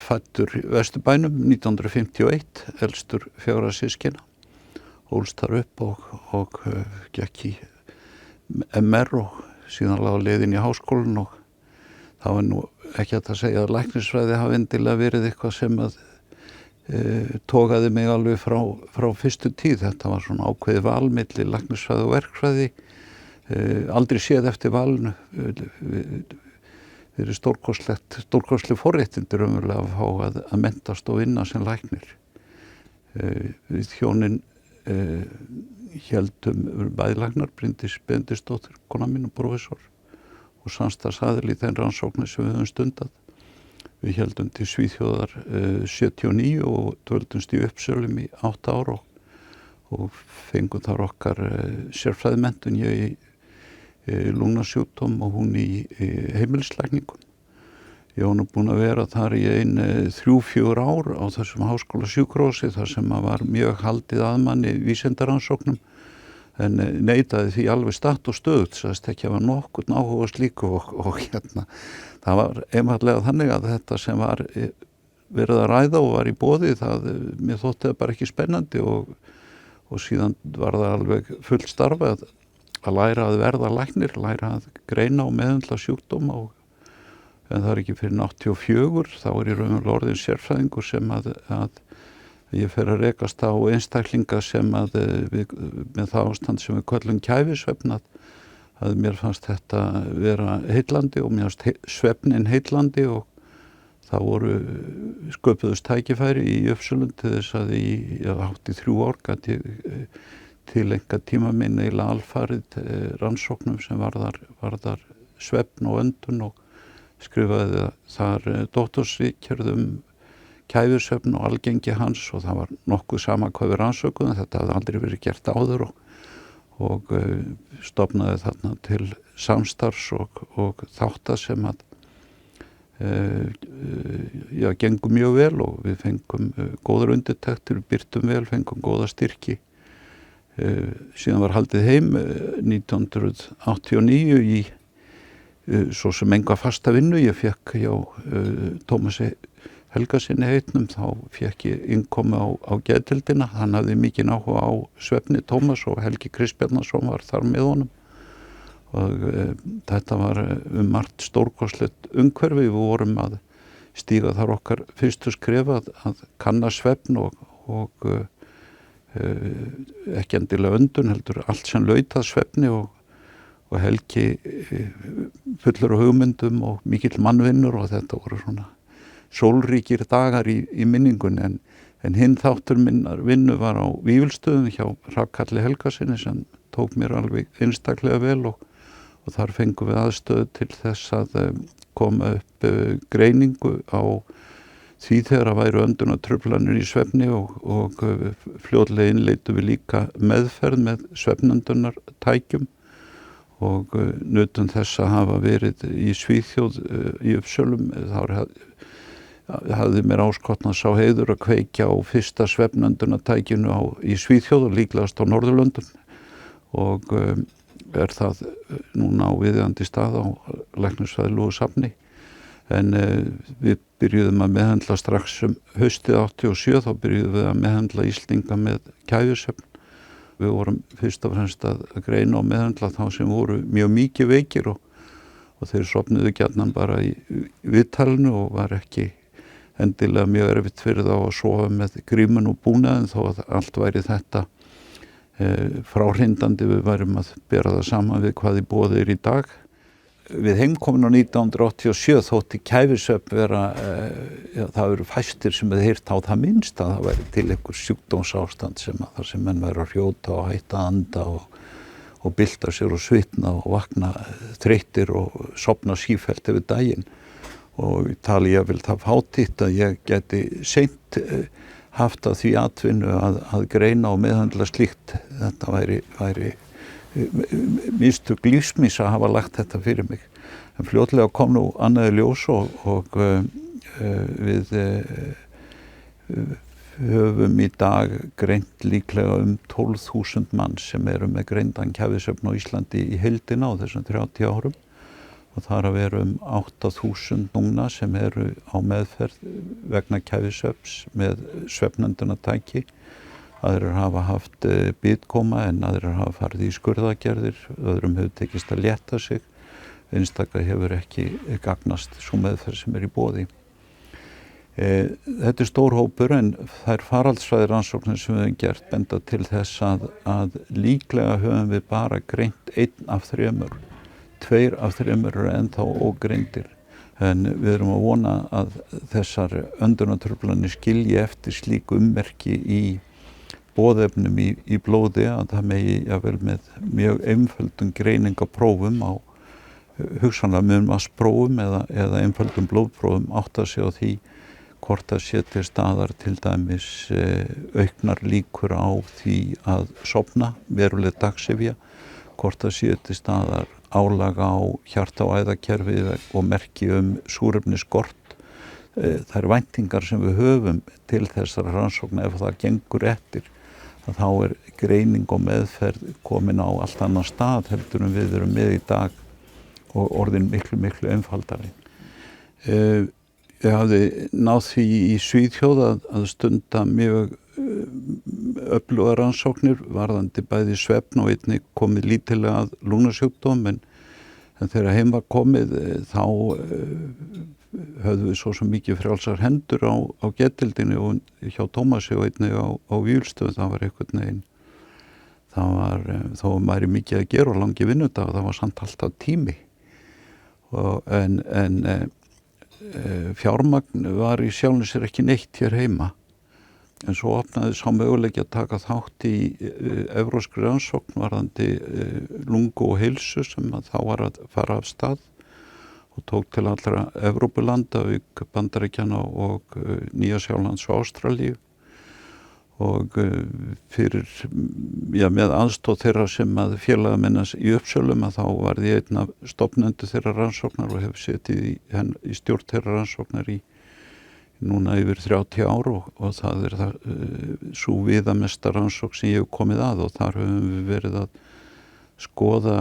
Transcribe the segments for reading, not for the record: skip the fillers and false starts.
fæddur í Vesturbænum 1951, elstur 4 systkina. Ólst þar upp og gekk í MR og síðan lá leiðin í háskólann og það var nú ekki hægt að segja að læknisfræði hafi endilega verið eitthvað sem að togaði mig alveg frá fyrstu tíð. Þetta var svona ákveðið val milli læknisfræði og verkfræði. Aldrei séð eftir valinu. Verið stórkostleg forréttindi raunverulega að fá að menntast og vinna sem læknir. Við hjónin héldum bæðlæknar, Bryndís Benediktsdóttir, kona mín og prófessor og samstarfsaðili í þeim rannsóknum sem við höfum stundað. Við héldum til Svíþjóðar 79 og dvöldumst í Uppsölum í 8 ár og fengum þar okkar sérfræðimenntun, ég í lungnasjúkdóm og hún í heimilislækningum. Ég var nú búin að vera þar í 3-4 ár á þessum háskólasjúkrahúsi þar sem var mjög haldið að manni vísindarannsóknum en neitaði því alveg statt og stöðugt, sagðist ekki að var nokkurn áhuga slíku og það var einfaldlega þannig að þetta sem var verið að ræða og var í boði, mér þótti það bara ekki spennandi og síðan var það alveg fullt starf að læra að verða læknir, læra að greina og meðhöndla sjúkdóma en það ekki fyrir 84, þá ég raunverulega orðinn sérfræðingur sem að ég fer að rekast á einstaklinga sem með það ástand sem við köllum kæfisvefn að mér fannst þetta vera heillandi og mér fannst svefnin heillandi og það sköpuðust tækifæri í Uppsölum til þess að ég átti 3 ár gat ég tileinka tíma minn eiginlega alfarið rannsóknum sem varðar svefn og öndun og skrifaði þar doktorsritgerð kæfisvefn og algengi hans og það var nokkuð sama hvað við rannsökuðum, þetta hafði aldrei verið gert áður og stofnaði þarna til samstarfs og þátta sem að gengu mjög vel og við fengum góðar undirtektir, birtum vel, fengum góða styrki. Síðan var haldið heim 1989 í svo sem enga fasta vinnu. Ég fekk hjá Tómasi Helgasyni heitnum, þá fekk ég innkomu á geðdeildina. Hann hafði mikinn áhuga á svefni, Tómas, og Helgi Kristbjarnason var þar með honum. Og þetta var margt stórkostlegt umhverfi. Við vorum að stíga þar okkar fyrstu skref að kanna svefn og ekki endilega öndun, heldur allt sem laut að svefni og Helgi fullur af hugmyndum og mikill mannvinnur og þetta voru svona sólríkir dagar í minningunni en hinn þáttur minnar vinnu var á Vífilsstöðum hjá Hrafnkalli Helgasyni sem tók mér alveg einstaklega vel og þar fengum við aðstöðu til þess að koma upp greiningu á því þegar að væru öndunartruflanir í svefni og fljótlega innleitum við líka meðferð með svefnöndunartækjum og nutum þess að hafa verið í Svíþjóð í Uppsölum. Þá hafði mér áskotnað sá heiður að kveikja á fyrsta svefnöndunartækinu í Svíþjóð og líklegast á Norðurlöndum og það núna á viðeigandi stað á læknisfræðilegu safni. En við byrjuðum að meðhöndla strax haustið 87, þá byrjuðum við að meðhöndla Íslendinga með kæfisvefn. Við vorum fyrst og fremst að greina og meðhöndla þá sem voru mjög mikið veikir og þeir sofnuðu gjarnan bara í viðtalinu og var ekki endilega mjög erfitt fyrir þá að sofa með grímun og búnaðinn þó að allt væri þetta fráhrindandi. Við værum að bera það saman við hvað í boði í dag. Við heimkominu 1987 þótti kæfisvefn vera, það eru fæstir sem hefði heyrt á það minnst að það væri til einhver sjúkdómsástand þar sem menn væri að hrjóta og hætta að anda og bylta sér og svitna og vakna þreyttir og sofna sífellt yfir daginn. Og tali ég vil það fátítt að ég geti seint haft að því atvinnu að greina og meðhöndla slíkt. Þetta væri mistök lífsmíns að hafa lagt þetta fyrir mig. En fljótlega kom nú annað í ljós og við höfum í dag greint líklega 12.000 manns sem eru með greindan kæfisvefn á Íslandi í heildina á þessum 30 árum. og þar að vera 8.000 núna sem eru á meðferð vegna kæfisvefns með svefnöndunartæki. Aðrir hafa haft bitkoma en aðrir hafa farið í skurðagerðir, öðrum hefur tekist að létta sig, einstaka hefur ekki gagnast sú meðferð sem í boði. Þetta stór hópur en þær faraldsfræði rannsóknir sem við höfum gert benda til þess að líklega höfum við bara greint 1 af 3, 2 af 3 eru ennþá ógreindir. En við erum að vona að þessar öndunartruflanir skilji eftir slík ummerki í boðefnum í blóði að það megi jafnvel með mjög einföldum greiningaprófum á hugsanlega munnvatnsprófum eða einföldum blóðprófum átta sig á því hvort að sé til staðar til dæmis auknar líkur á því að sofna veruleg dagsyfja, hvort að sé til staðar álag á hjarta- og æðakerfið og merki súrefnisskort. Þær væntingar sem við höfum til þessara rannsókna ef það gengur eftir, að þá greining og meðferð komin á allt annan stað heldur en við erum með í dag og orðin miklu einfaldari. Ég hafði náð því í Svíþjóð að stunda mjög öfluga rannsóknir varðandi bæði svefn og einnig komið lítillega að lungnasjúkdóm en þegar heim var komið þá höfðum við svo mikið frjálsar hendur á geðdeildinni og hjá Tómasi og einnig á Vífilsstöð. Það var einhvern veginn, þó væri mikið að gera og langi vinnudag og það var samt alltaf tími. En fjármagn var í sjálfu sér ekki neitt hér heima. En svo opnaði sá möguleiki að taka þátt í evrópskri rannsókn varðandi lungu og heilsu sem að þá var að fara af stað og tók til allra Evrópulanda, auk Bandaríkjanna og Nýja-Sjálands og Ástralíu. Og með aðstoð þeirra sem að félaga minnas í Uppsölum að þá var ég einn af stofnendur þeirra rannsóknar og hef setið í stjórn þeirra rannsóknar í núna yfir 30 ár og það það sú viðamesta rannsókn sem ég hef komið að og þar höfum við verið að skoða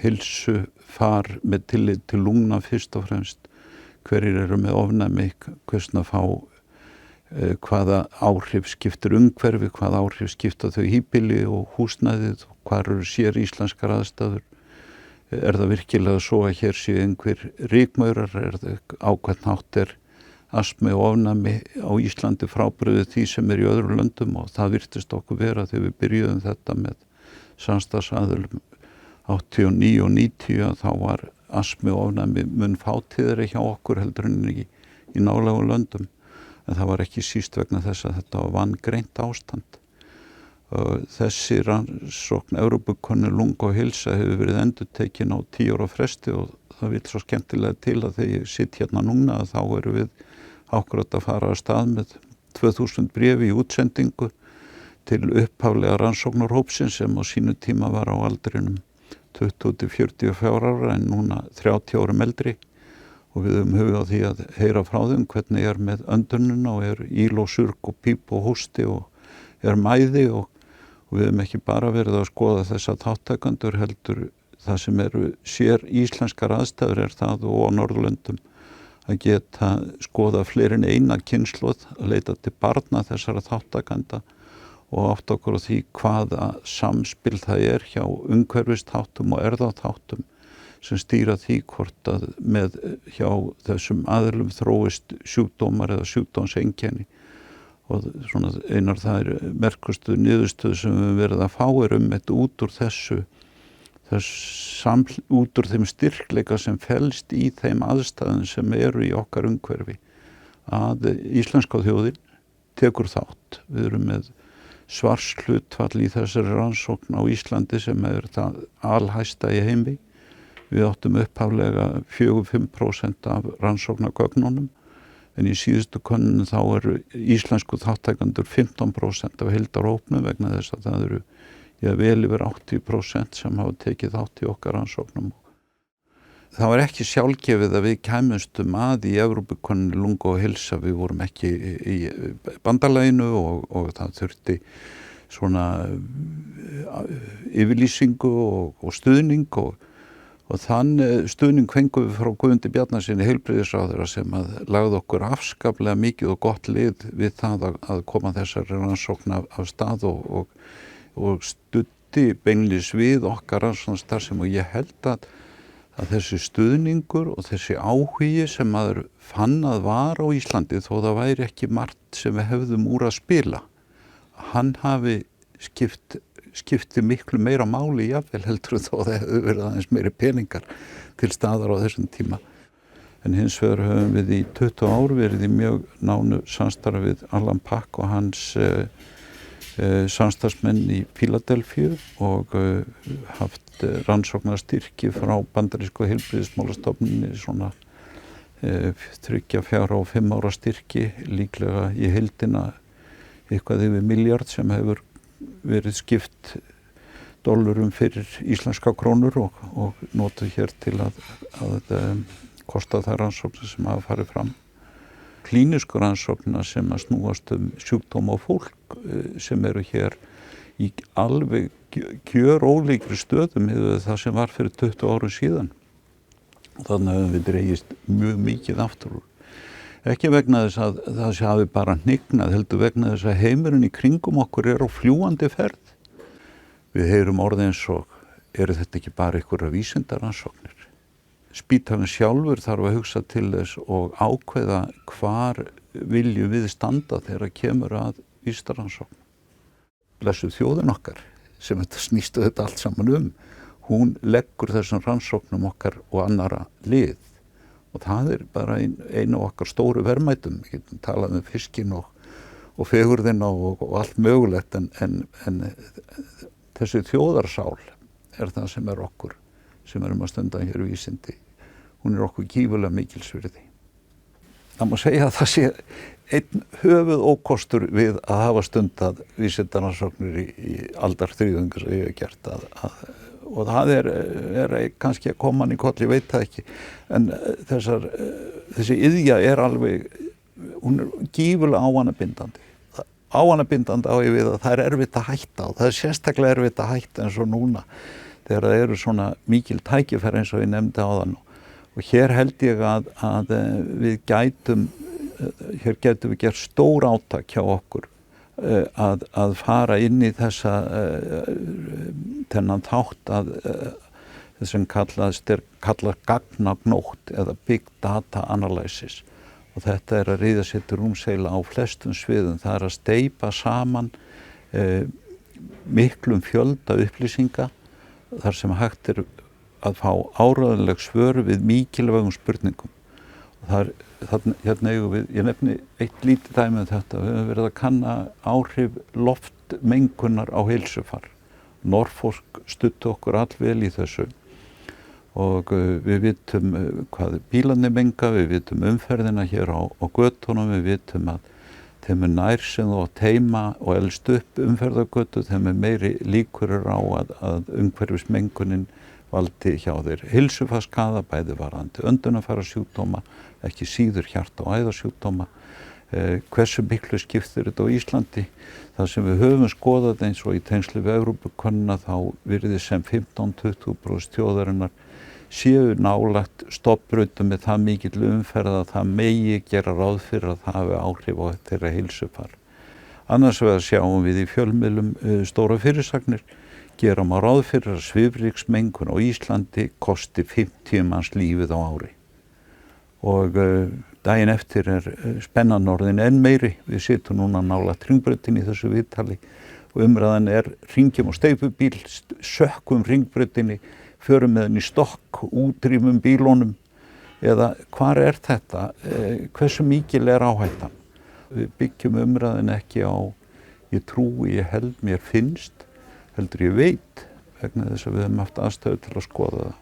heilsufar með tillit til lungna fyrst og fremst. Hverjir eru með ofnæmi, hversna fá hvaða áhrif skiptir umhverfi, hvaða áhrif skipta þau híbýli og húsnæðið, hvar eru sér íslenskar aðstæður. Það virkilega svo að hér séu einhver rykmaurar, það á hvern hátt astmi og ofnæmi á Íslandi frábrugðið því sem í öðrum löndum og það virtist okkur vera þegar við byrjuðum þetta með samstarfsaðilum 89 og 90 að þá var astmi og ofnæmi mun fátíðari hjá okkur heldur en í nálægum löndum. En það var ekki síst vegna þess að þetta var vangreint ástand. Þessi rannsókn Evrópukönnu lungu og heilsa hefur verið endurtekin á 10 ára fresti og það vill svo skemmtilega til að þegar ég sitt hérna núna að þá erum við akkúrat að fara af stað með 2000 bréf í útsendingu til upphaflega rannsóknarhópsins sem á sínu tíma var á aldrinum 20 til 44 ára en núna 30 árum eldri. Og við höfum hug á því að heyra frá þeim hvernig með öndunina og íl og surg og píp og hósti og mæði og við höfum ekki bara verið að skoða þessa þáttakendur heldur það sem sér íslenskar aðstæður það og á Norðurlöndum að geta skoða fleiri en eina kynslóð að leita til barna þessara þáttakenda og átta okkur á því hvaða samspil það hjá umhverfisþáttum og erfðaþáttum sem stýra því hvort að með hjá þessum aðilum þróist sjúkdómar eða sjúkdómseinkenni og svona einar þær merkustu niðurstöðu sem við verið að fá þetta út úr út úr þeim styrkleika sem felst í þeim aðstæðum sem í okkar umhverfi að íslenska þjóðin tekur þátt. Við erum með svarshlutfall í þessari rannsókn á Íslandi sem það alhæsta í heimi. Við áttum upphaflega 4-5% af rannsóknargögnunum en í síðustu könnun þá íslensku þáttakendur 15% af heildarhópnum vegna þess að það vel yfir 80% sem hafa tekið þátt í okkar rannsóknum. Það var ekki sjálfgefið að við kæmumstum að í Evrópukönnu lungu og heilsa. Við vorum ekki í bandalaginu og það þurfti svona yfirlýsingu og stuðning Og þann stuðning fengum við frá Guðmundi Bjarnasyni heilbrigðisráðherra sem að lagði okkur afskaplega mikið og gott lið við það að koma þessari rannsókn af stað og studdi beinlis við okkar rannsóknarstarfsemi og ég held að þessi stuðningur og þessi áhugi sem maður fann að var á Íslandi þó það væri ekki margt sem við hefðum úr að spila, hann hafi skipti miklu meira máli jafnvel heldur þó það hefur verið aðeins meiri peningar til staðar á þessum tíma. En hins vegar höfum við í 20 ár verið í mjög nánu samstarfi við Alan Pack og hans samstarfsmenn í Fíladelfíu og haft rannsóknarstyrki frá bandarísku heilbrigðismálastofnuninni svona 3, 4 og 5 ára styrki líklega í heildina eitthvað yfir miljard sem hefur verið skipt dollurum fyrir íslenska krónur og notuð hér til að kosta þær rannsóknir sem hafa farið fram. Klínísku rannsóknir sem að snúast sjúkdóma á fólk sem eru hér í alveg gjörólíkri stöðum yfir það sem var fyrir 20 árum síðan. Þannig höfum við dregist mjög mikið aftur úr. Ekki vegna þess að það sé hafi bara hnignað, heldur vegna þess að heimurinn í kringum okkur á fljúgandi ferð. Við heyrum orðið eins og, eru þetta ekki bara einhverjar vísindaransóknir? Spítalinn sjálfur þarf að hugsa til þess og ákveða hvar viljum við standa þegar kemur að vísindaransókn. Blessuð þjóðin okkar, sem þetta snýstu þetta allt saman hún leggur þessum rannsóknum okkar og annara lið. Og það bara einu af okkar stóru verðmætum. Við getum talað fiskinn og fegurðina og allt mögulegt en þessi þjóðarsál það sem okkur sem erum að stunda hér vísindi. Hún okkur gífurlega mikilsvirði. Það má segja að það sé einn höfuðókostur við að hafa stundað vísindarannsóknir í aldarþriðjungi sem ég hef gert og það er kannski að koma hann í koll, ég veit það ekki, en þessi iðja alveg, hún gífurlega ávanabindandi. Ávanabindandi á ég við að það erfitt að hætta og það sérstaklega erfitt að hætta eins og núna þegar það eru svona mikil tækifæri eins og ég nefndi áðan og hér held ég að við gætum við gert stór átak hjá okkur að fara inn í þennan þátt þess sem kallað gagnagnótt eða big data analysis og þetta að ryðja sér til rúms á flestum sviðum, það að steypa saman miklum fjölda upplýsinga þar sem hægt að fá áreiðanleg svör við mikilvægum spurningum. Hérna eigum við, ég nefni eitt lítið dæmi þetta, við höfum verið að kanna áhrif loftmengunar á heilsufar. Norfolk studdi okkur allvel í þessu og við vitum hvað bílarnir menga, við vitum umferðina hér á götunum, við vitum að þeim nær sem þú að teyma og elst upp umferðargötu, þeim meiri líkur á að umhverfismengunin valdi hjá þeir heilsufarsskaða, bæði varðandi öndunarfærasjúkdóma, ekki síður hjarta- og æðasjúkdóma. Hversu miklu skiptir þetta á Íslandi? Það sem við höfum skoðað eins og í tengsli við Evrópukönnuna þá virðist sem 15-20% þjóðarinnar séu nálægt stofnbrautum með það mikill umferð að það megi gera ráð fyrir að það hafi áhrif á þeirra heilsufar. Annars vegar sjáum við í fjölmiðlum stóra fyrirsagnir, gera má ráð fyrir að svifryksmengun á Íslandi kosti 50 manns lífið á ári. Og daginn eftir spennan orðin enn meiri. Við situm núna nálægt hringbrautinni í þessu viðtali og umræðan hringjum á steypubíl, sökkum hringbrautinni, förum með henni í stokk, útrýmum bílunum eða hvar þetta? Hversu mikil áhættan? Við byggjum umræðan ekki á ég trúi, ég held, mér finnst, heldur ég veit vegna þess að við höfum haft aðstöðu til að skoða það.